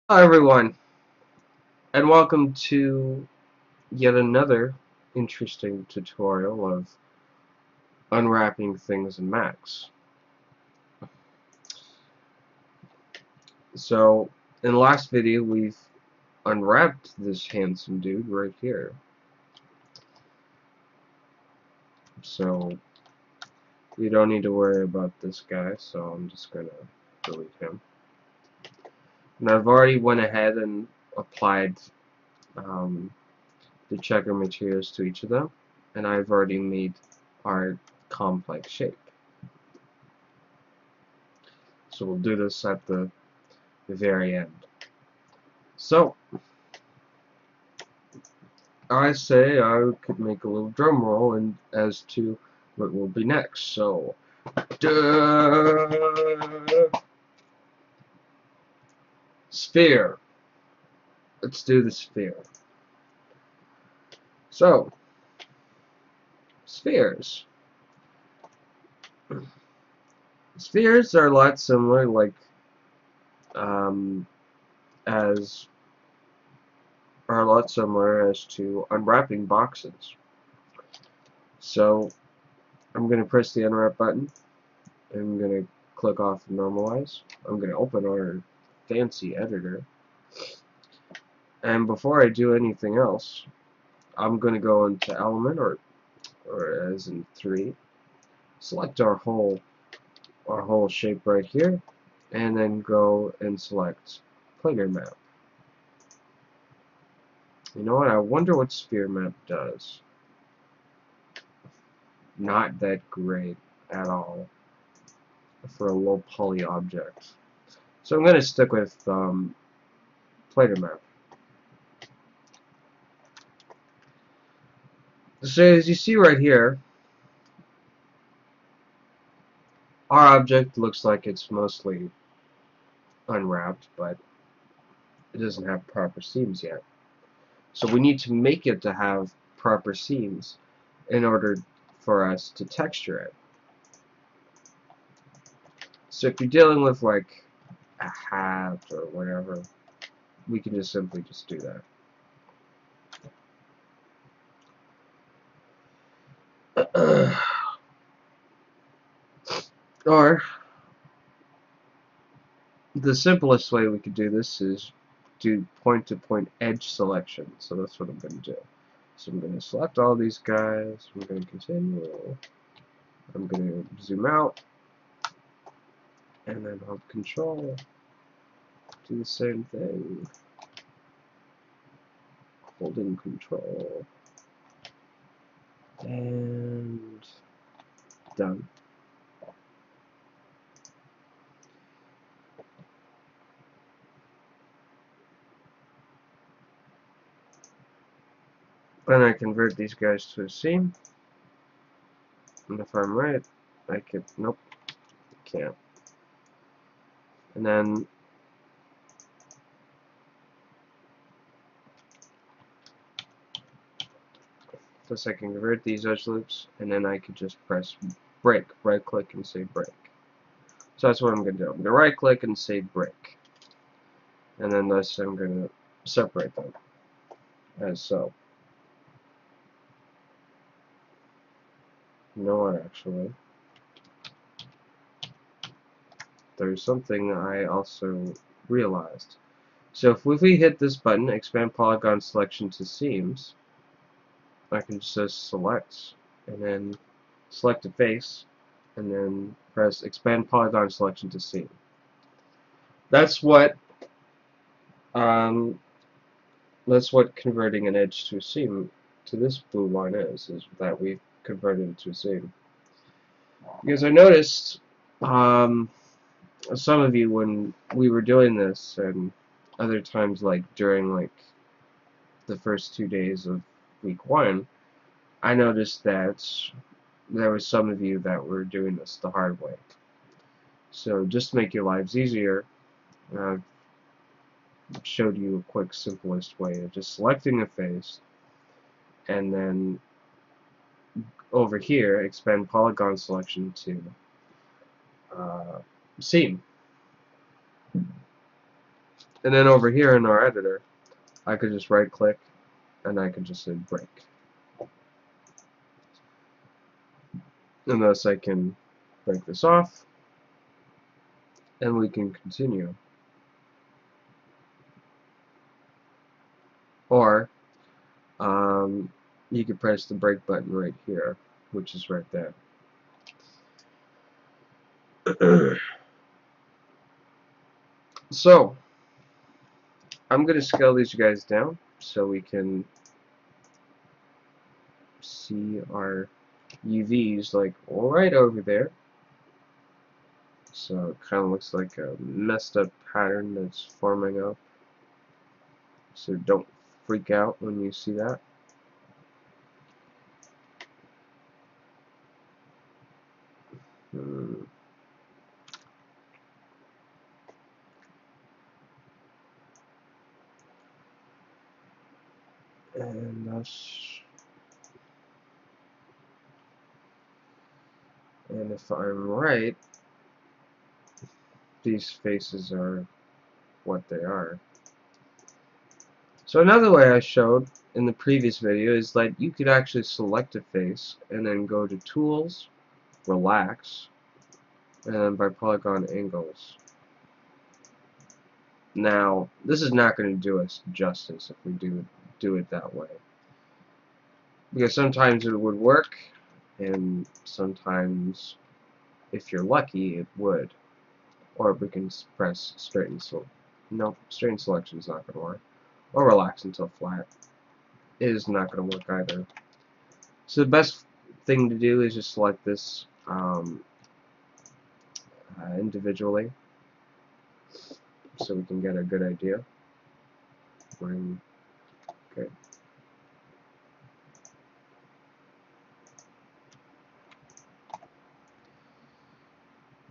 Hello everyone, and welcome to yet another interesting tutorial of unwrapping things in Max. So, in the last video we've unwrapped this handsome dude right here. So, we don't need to worry about this guy, so I'm just gonna delete him. And I've already went ahead and applied the checker materials to each of them, and I've already made our complex shape. So we'll do this at the very end. So, I say I could make a little drum roll and as to what will be next. So, duh, sphere. Let's do the sphere. So, spheres. Spheres are a lot similar, like um, as to unwrapping boxes. So, I'm going to press the unwrap button. I'm going to click off normalize. I'm going to open our fancy editor. And before I do anything else, I'm going to go into element or as in 3, select our whole shape right here, and then go and select planar map. You know what? I wonder what sphere map does. Not that great at all for a low poly object. So I'm going to stick with planar map. So as you see right here, our object looks like it's mostly unwrapped, but it doesn't have proper seams yet. So we need to make it to have proper seams in order for us to texture it. So if you're dealing with like a hat or whatever, we can just simply just do that. Or the simplest way we could do this is do point-to-point edge selection. So that's what I'm going to do. So I'm going to select all these guys. I'm going to continue. I'm going to zoom out, and then hold Control. Do the same thing. Holding Control. And done. Then I convert these guys to a seam. And if I'm right, I could, nope, can't. And then plus I can convert these edge loops, and then I could just press break, right click and say break. So that's what I'm going to do. I'm going to right click and say break. And then thus I'm going to separate them as so. You know what, actually? There's something I also realized. So if we hit this button, expand polygon selection to seams, I can just select and then select a face and then press expand polygon selection to seam. That's what um, converting an edge to a seam to this blue line is that we've converted it to a seam. Because I noticed some of you, when we were doing this and other times like during like the first 2 days of week 1, I noticed that there was some of you that were doing this the hard way. So just to make your lives easier, I've showed you a quick, simplest way of just selecting a face and then over here expand polygon selection to seam. And then over here in our editor, I could just right click and I could just say break. And thus I can break this off and we can continue. Or you could press the break button right here, which is right there. So I'm going to scale these guys down so we can see our UVs like right over there. So it kind of looks like a messed up pattern that's forming up. So don't freak out when you see that. And that's, and if I'm right, these faces are what they are. So another way I showed in the previous video is that you could actually select a face and then go to Tools, Relax, and then by Polygon Angles. Now, this is not going to do us justice if we do it that way. Because sometimes it would work, and sometimes, if you're lucky, it would. Or we can press straighten select. No, straighten selection is not going to work. Or relax until flat. It is not going to work either. So the best thing to do is just select this individually, so we can get a good idea. Ring. Okay.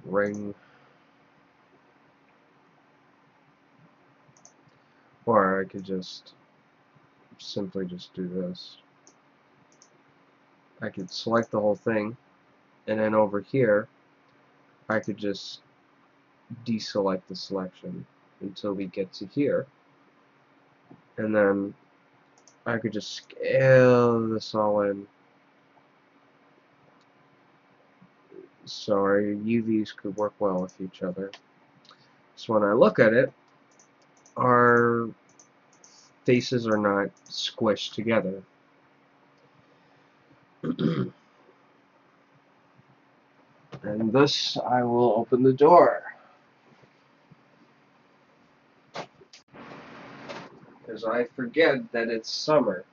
Ring. Or I could just simply just do this. I could select the whole thing, and then over here I could just deselect the selection until we get to here, and then I could just scale this all in so our UVs could work well with each other. So when I look at it, our faces are not squished together. And thus I will open the door, because I forget that it's summer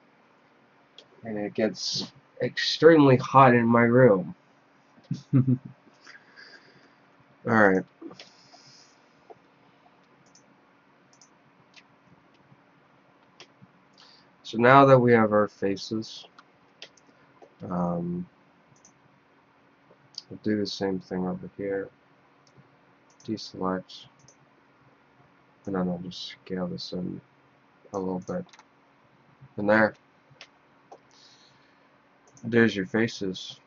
and it gets extremely hot in my room. Alright. So now that we have our faces, we'll do the same thing over here. Deselect, and then I'll just scale this in a little bit. And there's your faces.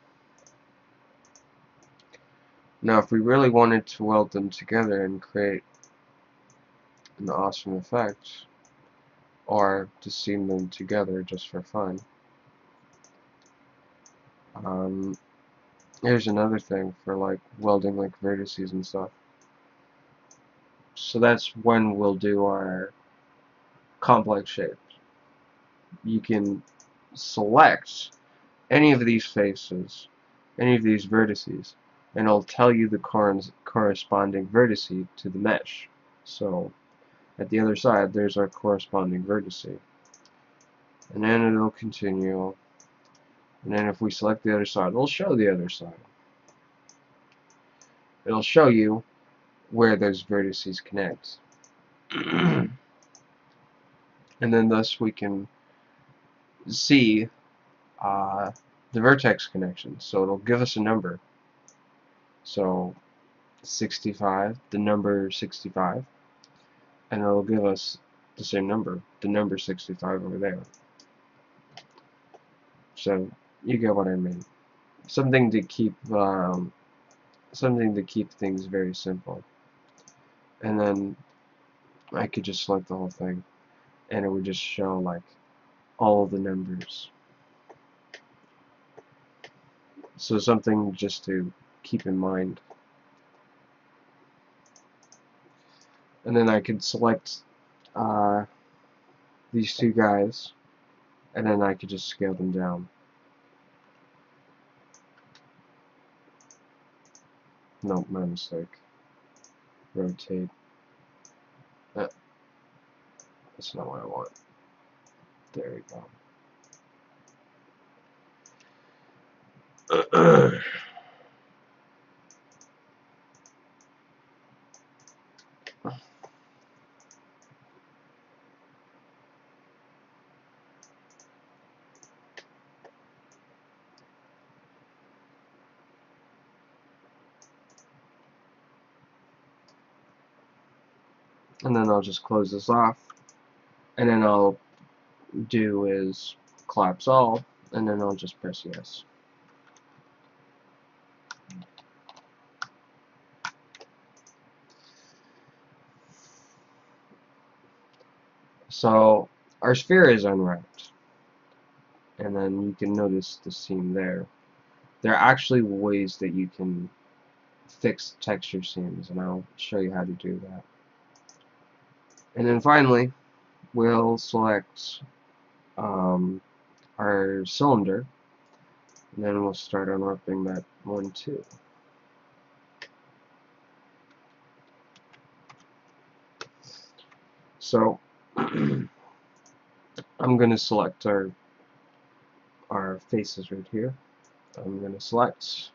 Now if we really wanted to weld them together and create an awesome effect, or to seam them together just for fun, here's another thing for like welding like vertices and stuff. So that's when we'll do our complex shapes. You can select any of these faces, any of these vertices, and it'll tell you the corresponding vertice to the mesh. So at the other side there's our corresponding vertice, and then it'll continue, and then if we select the other side, it'll show the other side. It'll show you where those vertices connect. And then thus we can see the vertex connection. So it'll give us a number. So 65, the number 65, and it'll give us the same number, the number 65 over there. So you get what I mean. Something to keep things very simple. And then I could just select the whole thing, and it would just show like all the numbers. So something just to keep in mind. And then I could select these two guys, and then I could just scale them down. Nope, my mistake. Rotate. That's not what I want. There we go. And then I'll just close this off, and then I'll do is collapse all, and then I'll just press yes. So our sphere is unwrapped, and then you can notice the seam there. There are actually ways that you can fix texture seams, and I'll show you how to do that. And then finally, we'll select our cylinder, and then we'll start unwrapping that one too. So I'm going to select our faces right here. I'm going to select,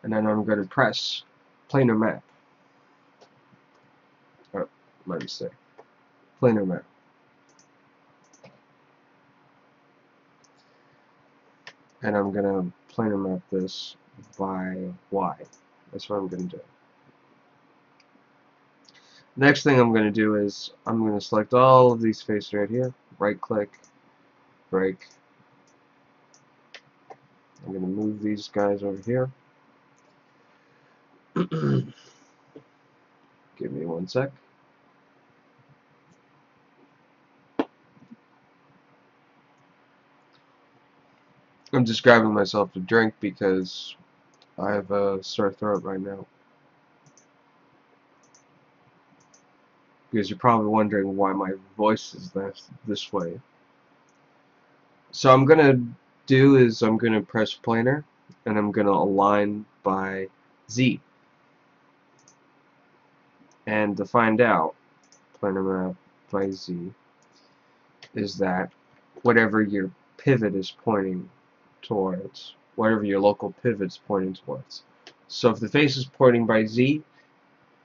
and then I'm going to press planar map. Oh, my mistake. Planar map. And I'm going to planar map this by Y. That's what I'm going to do. Next thing I'm going to do is I'm going to select all of these faces right here. Right click, break. I'm going to move these guys over here. Give me 1 sec. I'm just grabbing myself a drink because I have a sore throat right now. Because you're probably wondering why my voice is this way. So I'm gonna do is I'm gonna press planar, and I'm gonna align by Z. And to find out planar map by Z is that whatever your pivot is pointing towards, whatever your local pivot's pointing towards. So if the face is pointing by Z,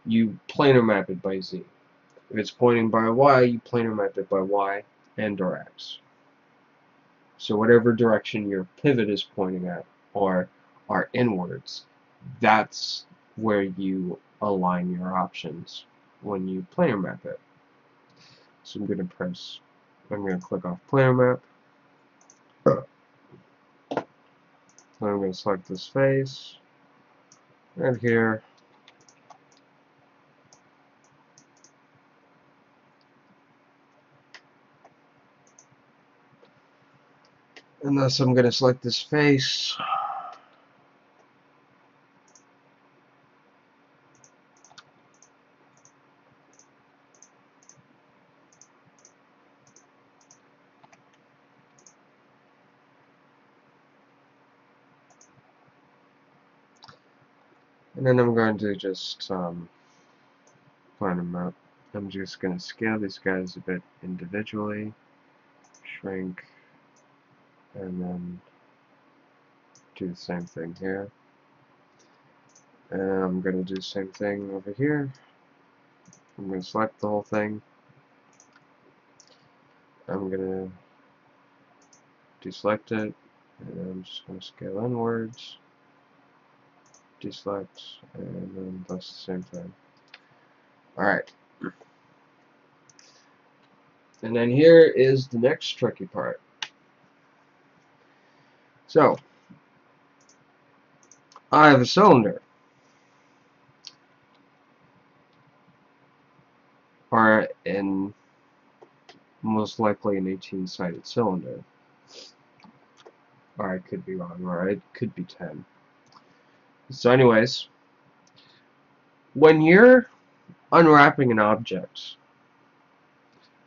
you planar map it by Z. If it's pointing by Y, you planar map it by Y and or X. So whatever direction your pivot is pointing at, or are inwards, that's where you align your options when you planar map it. So I'm going to click off planar map. Then I'm going to select this face right here. And thus I'm going to select this face. And then I'm going to just plan them up. I'm just going to scale these guys a bit individually, shrink, and then do the same thing here. And I'm going to do the same thing over here. I'm going to select the whole thing. I'm going to deselect it, and I'm just going to scale inwards, deselect, and then that's the same thing. Alright. And then here is the next tricky part. So, I have a cylinder, or in most likely an 18-sided cylinder. Or I could be wrong, or it could be 10. So anyways, when you're unwrapping an object,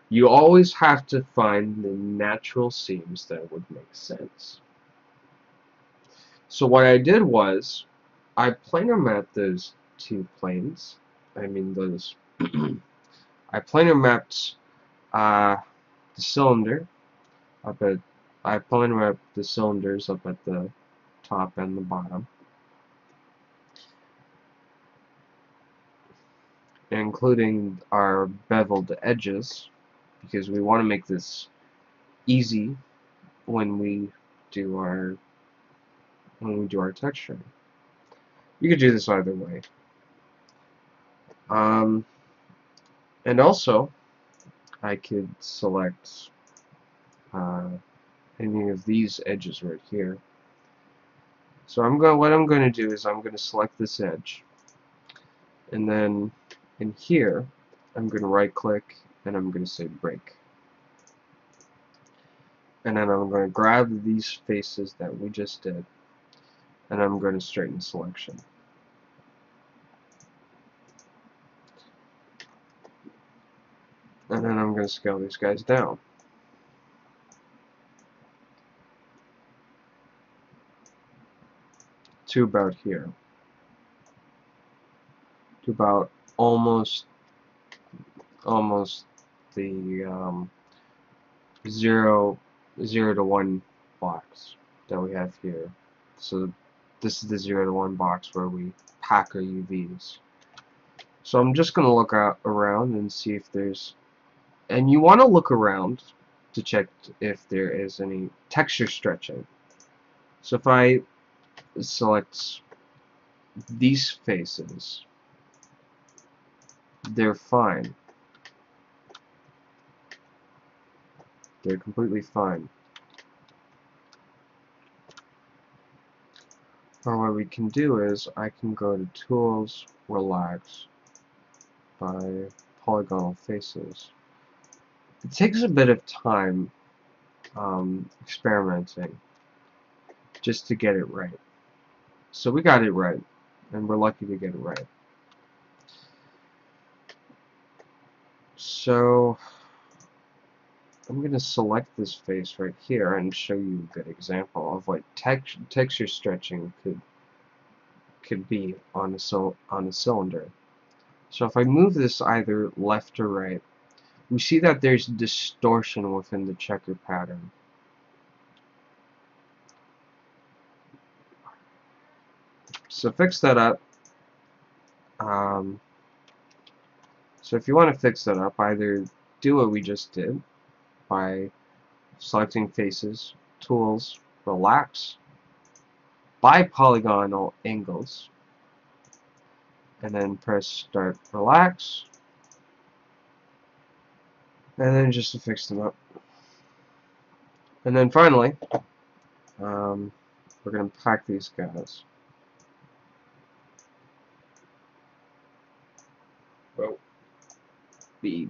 you always have to find the natural seams that would make sense. So what I did was, I planar mapped those two planes. I mean those. I planar mapped the cylinder up at. I planar mapped the cylinders up at the top and the bottom, including our beveled edges, because we want to make this easy when we do our texturing. You could do this either way. And also, I could select any of these edges right here. So what I'm going to do is I'm going to select this edge, and then in here I'm going to right click and I'm going to say break. And then I'm going to grab these faces that we just did, and I'm going to straighten selection. And then I'm going to scale these guys down. To about here. To about almost the 0 to 1 box that we have here. So this is the 0 to 1 box where we pack our UVs. So I'm just going to look around and see if there's, and you want to look around to check if there is any texture stretching. So if I select these faces, they're fine. They're completely fine. Or what we can do is I can go to Tools, Relax by Polygonal Faces. It takes a bit of time experimenting just to get it right. So we got it right, and we're lucky to get it right. So I'm going to select this face right here and show you a good example of what texture stretching could be on a cylinder. So if I move this either left or right, we see that there's distortion within the checker pattern. So fix that up. So if you want to fix that up, either do what we just did by selecting faces, tools, relax, by polygonal angles, and then press start relax, and then just to fix them up. And then finally, we're going to pack these guys. Whoa. B.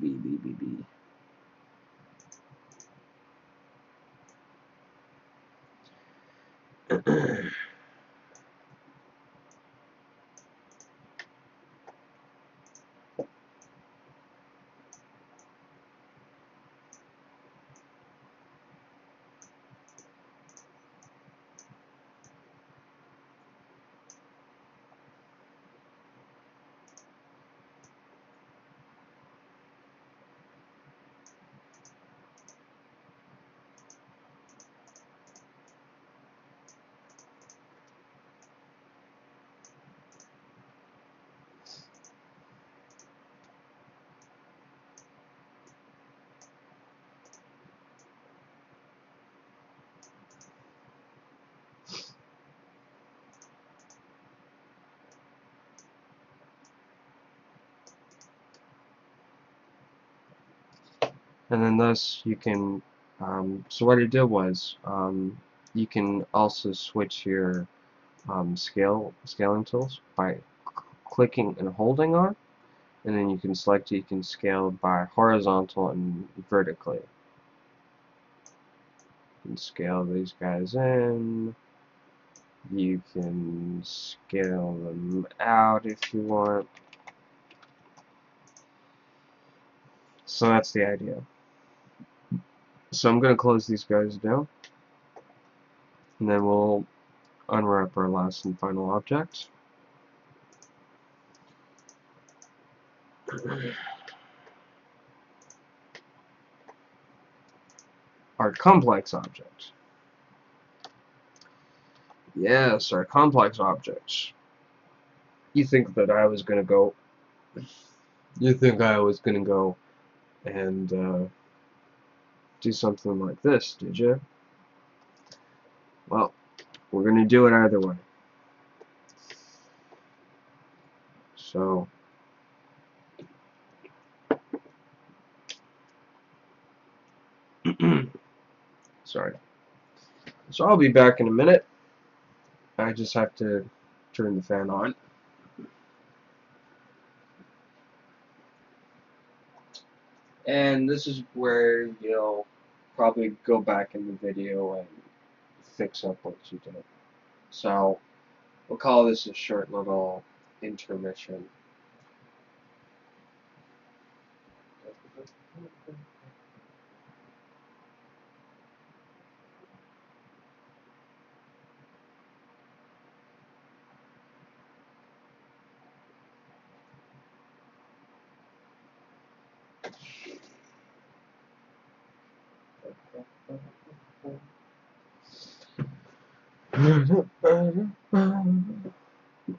And then thus you can, so what I did was, you can also switch your scaling tools by clicking and holding on, and then you can select it. You can scale by horizontal and vertically. You can scale these guys in. You can scale them out if you want. So that's the idea. So I'm going to close these guys down, and then we'll unwrap our last and final object. Our complex object. Yes, our complex object. You think that I was going to go... You think I was going to go and do something like this, did you? Well, we're going to do it either way. So, sorry. So I'll be back in a minute. I just have to turn the fan on. And this is where you'll probably go back in the video and fix up what you did. So we'll call this a short little intermission.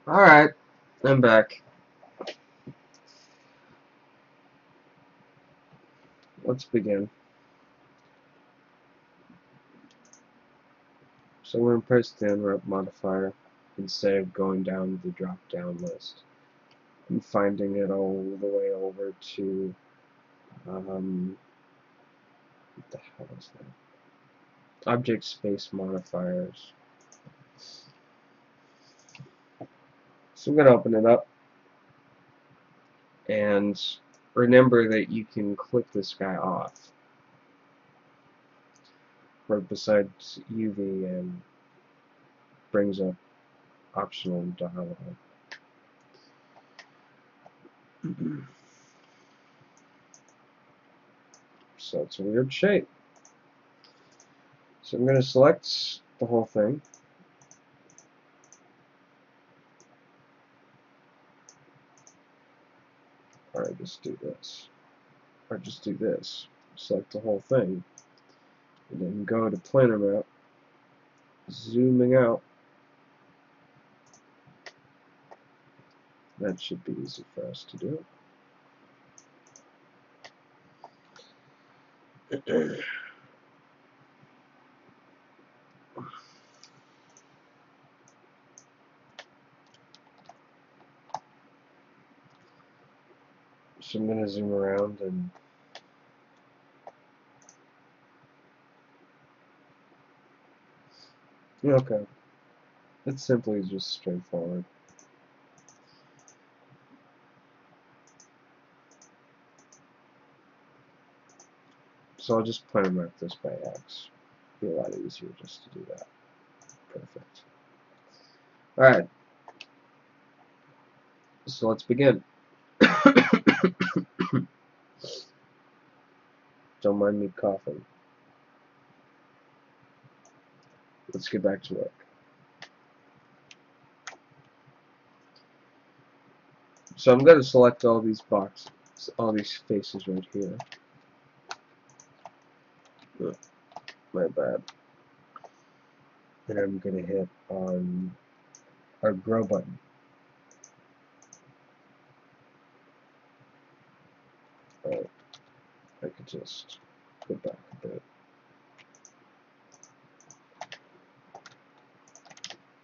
Alright, I'm back. Let's begin. So I'm going to press the Unwrap modifier instead of going down the drop down list and finding it all the way over to what the hell is that? Object space modifiers. So I'm going to open it up, and remember that you can click this guy off right beside UV and brings up optional dialog. So it's a weird shape. So I'm going to select the whole thing. Or just do this. Or just do this. Select the whole thing. And then go to planar map. Zooming out. That should be easy for us to do. So I'm going to zoom around and okay. It's simply just straightforward. So I'll just planar map this by X. Be a lot easier just to do that. Perfect. Alright. So let's begin. Don't mind me coughing. Let's get back to work. So I'm going to select all these boxes, all these faces right here. Oh, my bad. And I'm going to hit on our grow button. Alright, I could just go back a bit.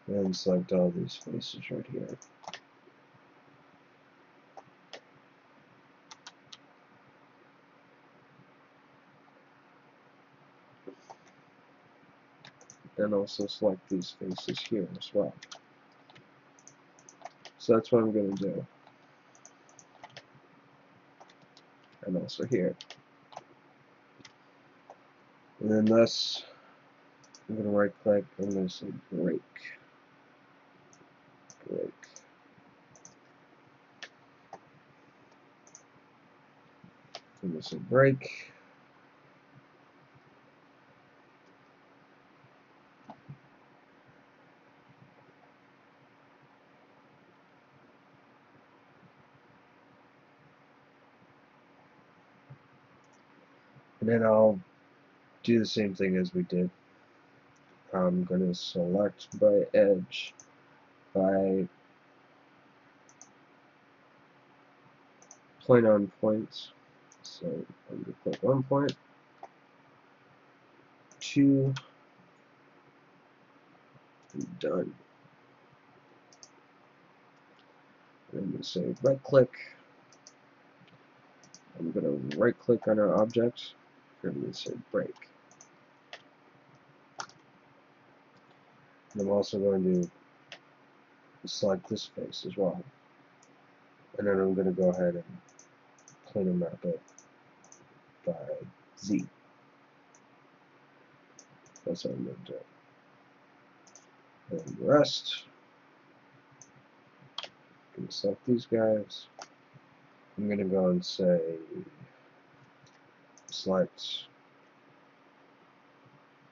And select all these faces right here. And also select these faces here as well. So that's what I'm going to do. and also here. And then this, I'm going to right click, I'm going to say break. Break. I'm going to say break. And then I'll do the same thing as we did. I'm going to select by edge, by point on points. So I'm going to click 1 point, 2, and done. And I'm going to say right click. I'm going to right click on our object. I'm going to say break. And I'm also going to select this face as well. And then I'm going to go ahead and planar map it by Z. That's what I'm going to do. And the rest, I'm going to select these guys. I'm going to go and say select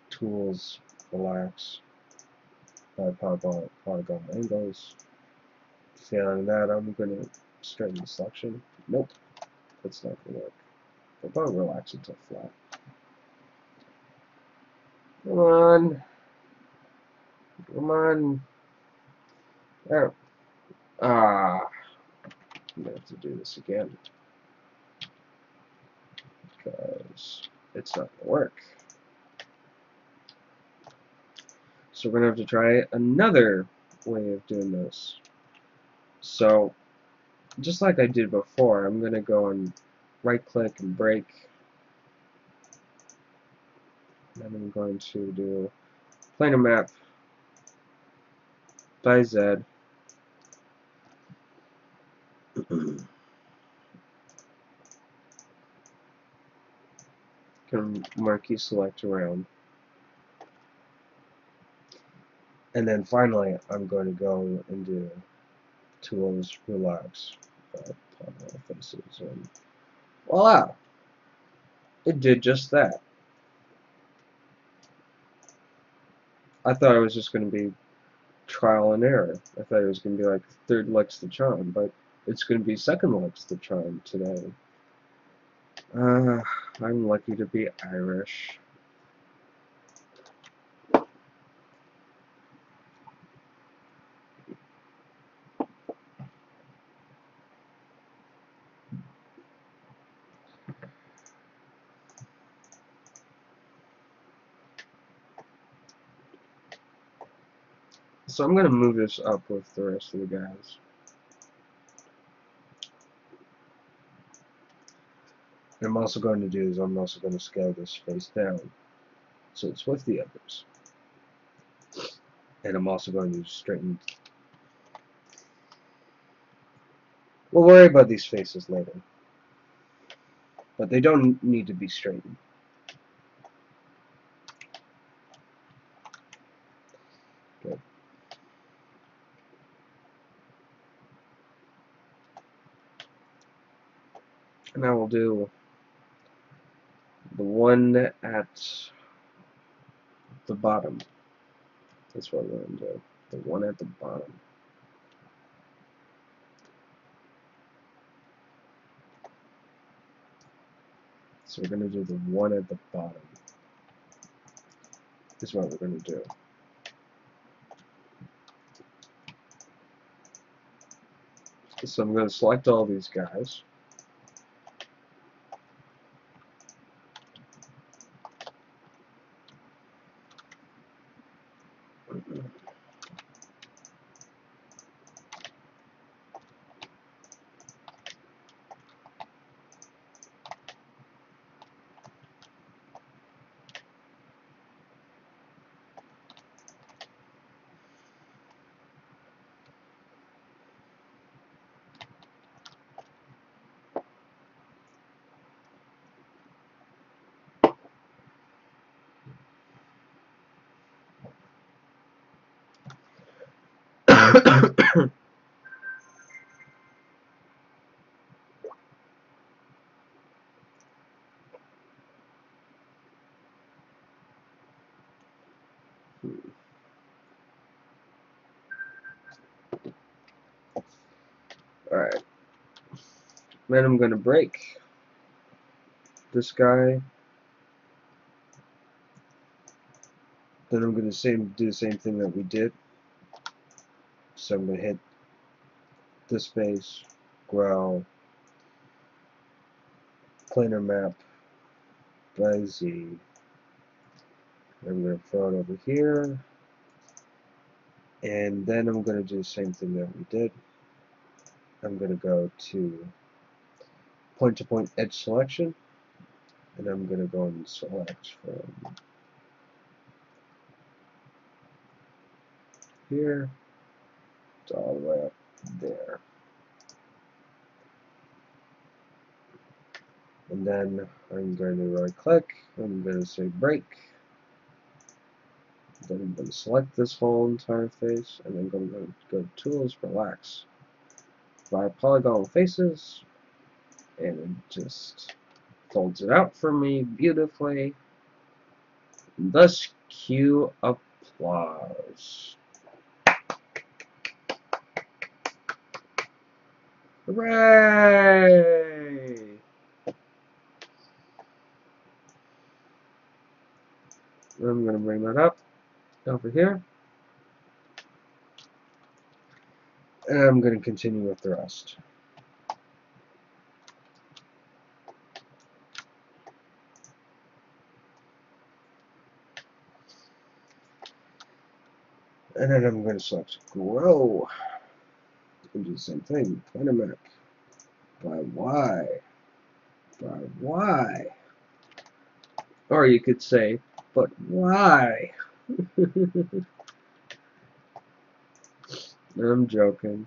tools, relax, by polygon angles. Failing that, I'm going to straighten the selection. Nope, that's not going to work. But don't relax until flat. Come on. Come on. There. Ah. I'm going to have to do this again. Because it's not going to work. So we're going to have to try another way of doing this. So, just like I did before, I'm going to go and right click and break. And I'm going to do planar map by Z. Can marquee select around. And then finally, I'm going to go and do tools, relax, polygon faces, and voila! It did just that. I thought it was just going to be trial and error. I thought it was going to be like third Lex the Charm, but it's going to be second Lex the Charm today. I'm lucky to be Irish. So I'm going to move this up with the rest of the guys. What I'm also going to do is I'm also going to scale this face down so it's with the others. And I'm also going to straighten. We'll worry about these faces later. But they don't need to be straightened. Good. And I will do the one at the bottom. That's what we're going to do. The one at the bottom. So we're going to do the one at the bottom. This is what we're going to do. So I'm going to select all these guys. Alright. Then I'm going to break this guy. Then I'm going to do the same thing that we did. So I'm going to hit this face, grow, planar map by Z. I'm going to throw it over here. And then I'm going to do the same thing that we did. I'm going to go to point-to-point edge selection. And I'm going to go and select from here to all the way up there. And then I'm going to right click, I'm going to say break. Then I'm going to select this whole entire face, and then I'm going to go to Tools, Relax. By polygonal faces, and it just folds it out for me beautifully. And thus, cue applause. Hooray! I'm going to bring that up over here. And I'm going to continue with the rest. And then I'm going to select Grow. And do the same thing. Planar map. By Y. By Y. Or you could say, but why? I'm joking.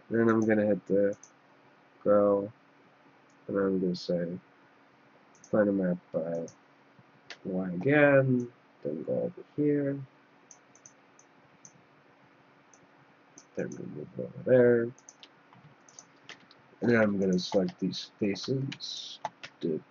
Then I'm going to hit the Grow. And I'm going to say, planar map by Y again. Then go over here. Then move over there. And then I'm going to select these faces. Do.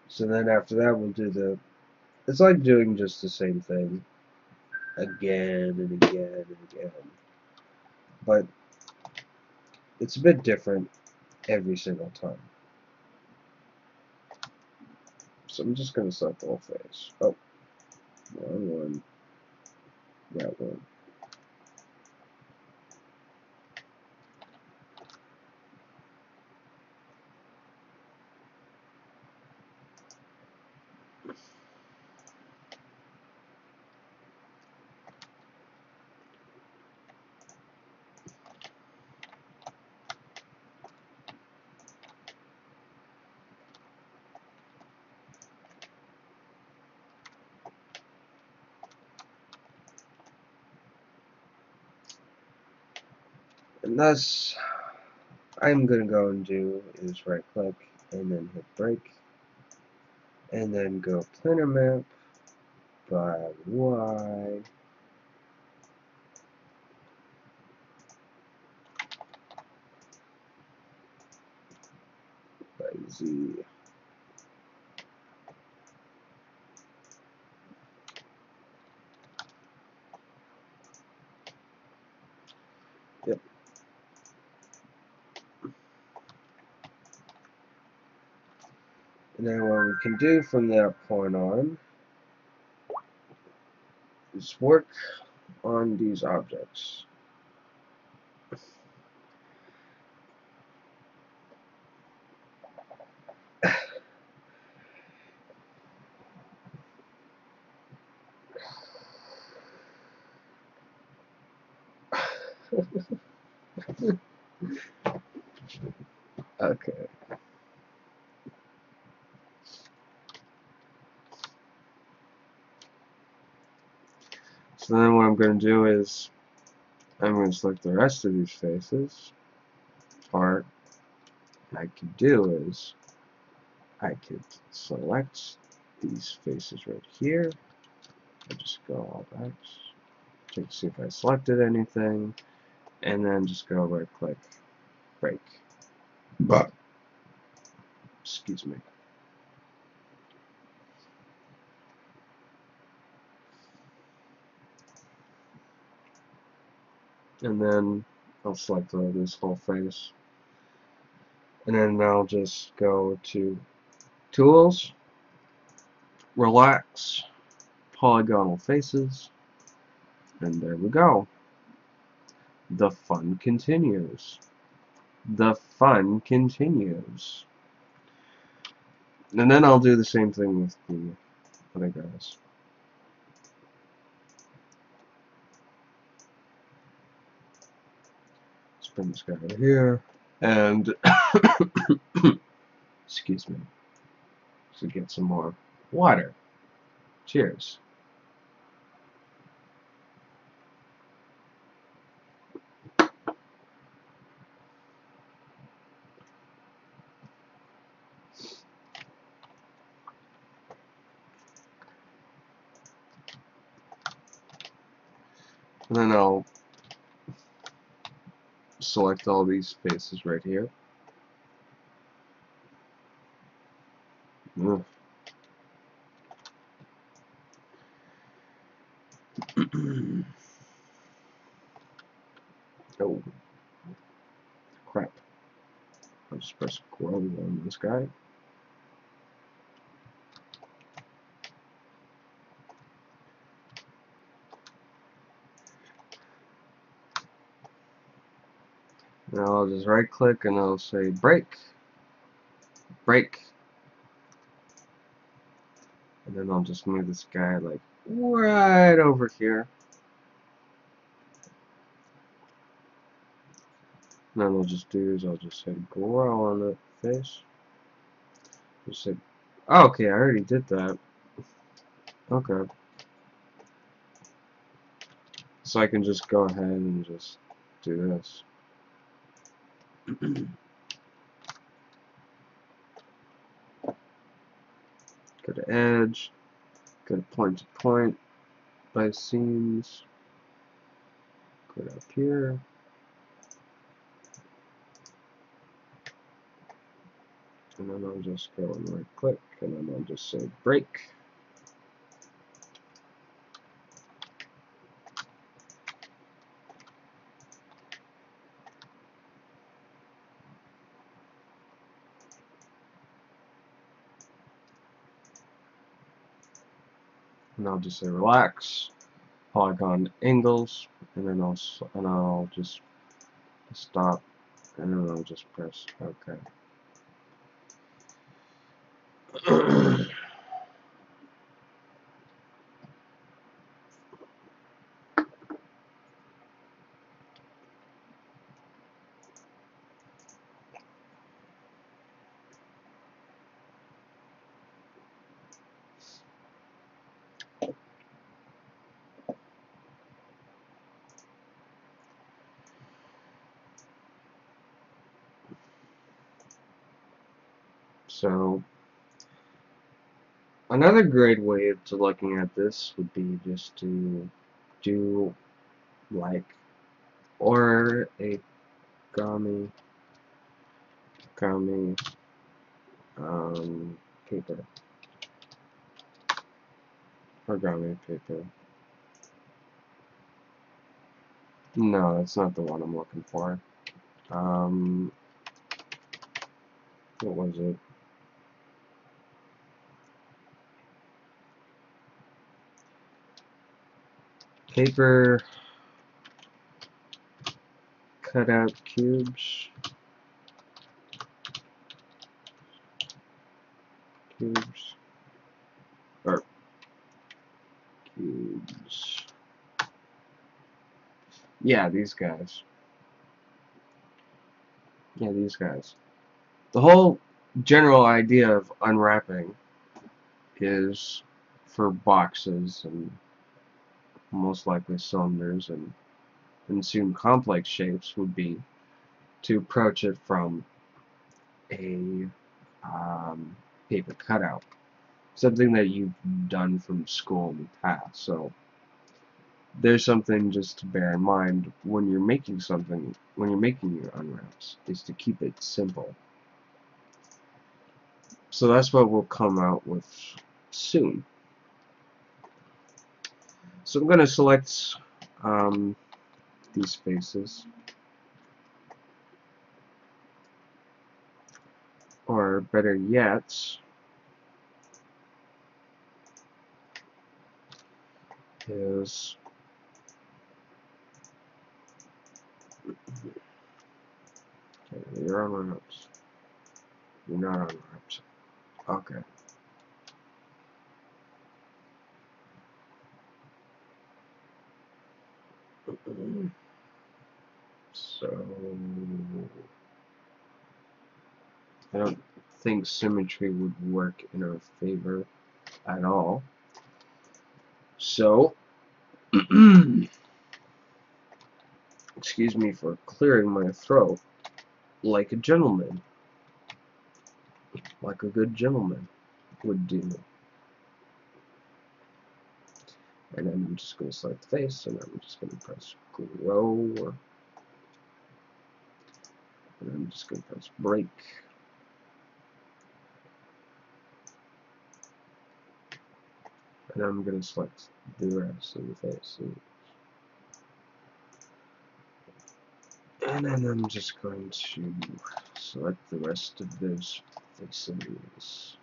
So then after that we'll do the, it's like doing just the same thing again and again and again, but it's a bit different every single time. So I'm just going to select the whole face. Oh, wrong one. That one. And thus, I'm going to go and do is right click and then hit break. And then go planar map by Y. By Z. Yep. And then what we can do from that point on is work on these objects. Okay. So then what I'm going to do is I'm going to select the rest of these faces. Or I could do is I could select these faces right here. I just go all back, check to see if I selected anything, and then just go right click, break. But excuse me. And then I'll select this whole face, and then I'll just go to Tools, Relax, Polygonal Faces, and there we go. The fun continues. The fun continues. And then I'll do the same thing with the other guys. Let's bring this guy over here. And excuse me. To get some more water. Cheers. And then I'll select all these faces right here. Ugh. Oh, crap. I'll just press grow on this guy. Now I'll just right click and I'll say break. Break. And then I'll just move this guy like right over here. And then I'll just do is I'll just say grow on the face. Just say, oh, okay, I already did that. Okay. So I can just go ahead and just do this. Go to edge, go to point to point by seams, go up here, and then I'll just go and right click, and then I'll just say break. And I'll just say relax, polygon angles, and then I'll just stop, and then I'll just press OK. So another great way to looking at this would be just to do like origami paper. Origami paper. No, that's not the one I'm looking for. What was it? Paper cutout cubes. Or cubes. Yeah, these guys. Yeah, these guys. The whole general idea of unwrapping is for boxes and most likely cylinders and soon complex shapes would be to approach it from a paper cutout, something that you've done from school in the past. So there's something just to bear in mind when you're making something, when you're making your unwraps, is to keep it simple. So that's what we'll come out with soon. So I'm going to select these faces, or better yet, is okay, you're unwrapped. You're not unwrapped. Okay. So I don't think symmetry would work in our favor at all. So excuse me for clearing my throat, like a gentleman, like a good gentleman would do. And I'm just going to select the face, and I'm just going to press grow, and I'm just going to press break. And I'm going to select the rest of the face. And then I'm just going to select the rest of those faces.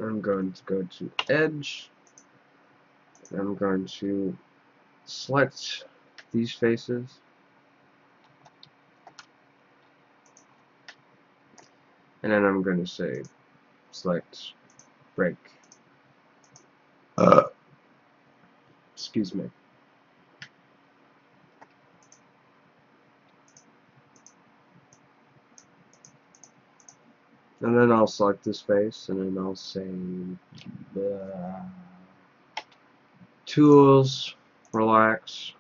I'm going to go to Edge. I'm going to select these faces. And then I'm going to say select break. Excuse me. And then I'll select this face, and then I'll say Tools, Relax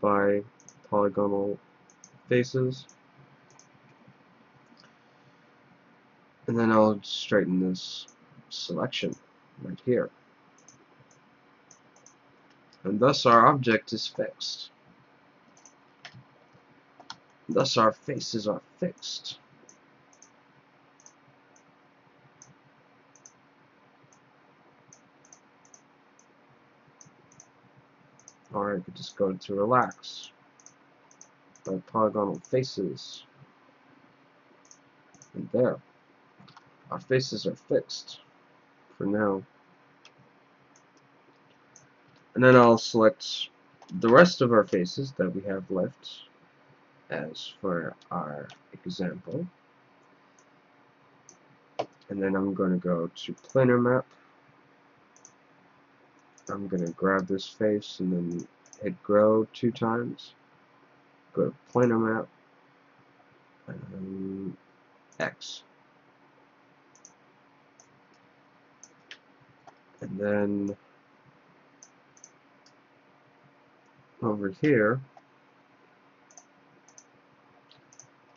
by Polygonal Faces. And then I'll straighten this selection right here. And thus our object is fixed. Thus our faces are fixed. Or I could just go to Relax by Polygonal Faces. And there. Our faces are fixed for now. And then I'll select the rest of our faces that we have left as for our example. And then I'm going to go to Planar Map. I'm going to grab this face and then hit Grow 2 times. Go to Planar Map. And X. And then over here,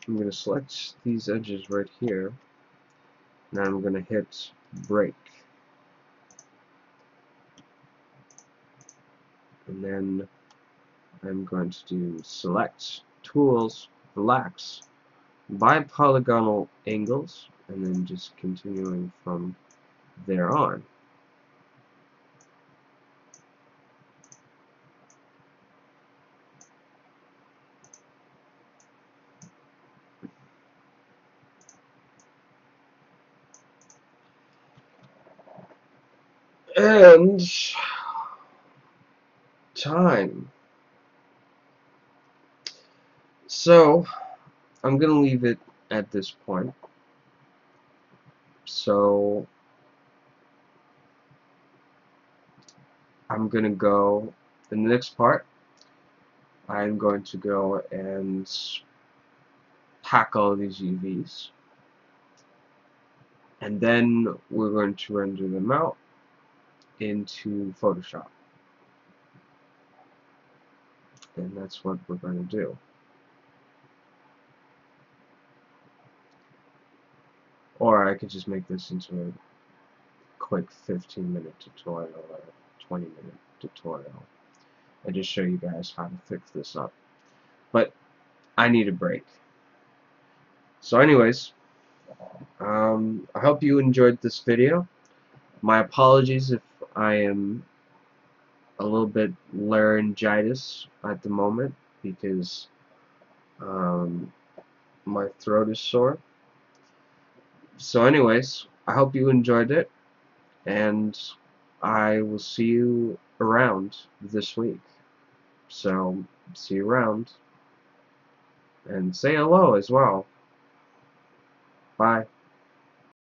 I'm going to select these edges right here, Now I'm going to hit break. And then I'm going to do select, tools, relax, bipolygonal angles, and then just continuing from there on. And time. So I'm gonna leave it at this point. So I'm gonna go in the next part. I'm going to go and pack all these UVs, and then we're going to render them out into Photoshop, and that's what we're going to do. Or I could just make this into a quick 15-minute tutorial or 20-minute tutorial and just show you guys how to fix this up. But I need a break. So anyways, I hope you enjoyed this video. My apologies if I am a little bit laryngitis at the moment because my throat is sore. So anyways, I hope you enjoyed it, and I will see you around this week. So, see you around, and say hello as well. Bye.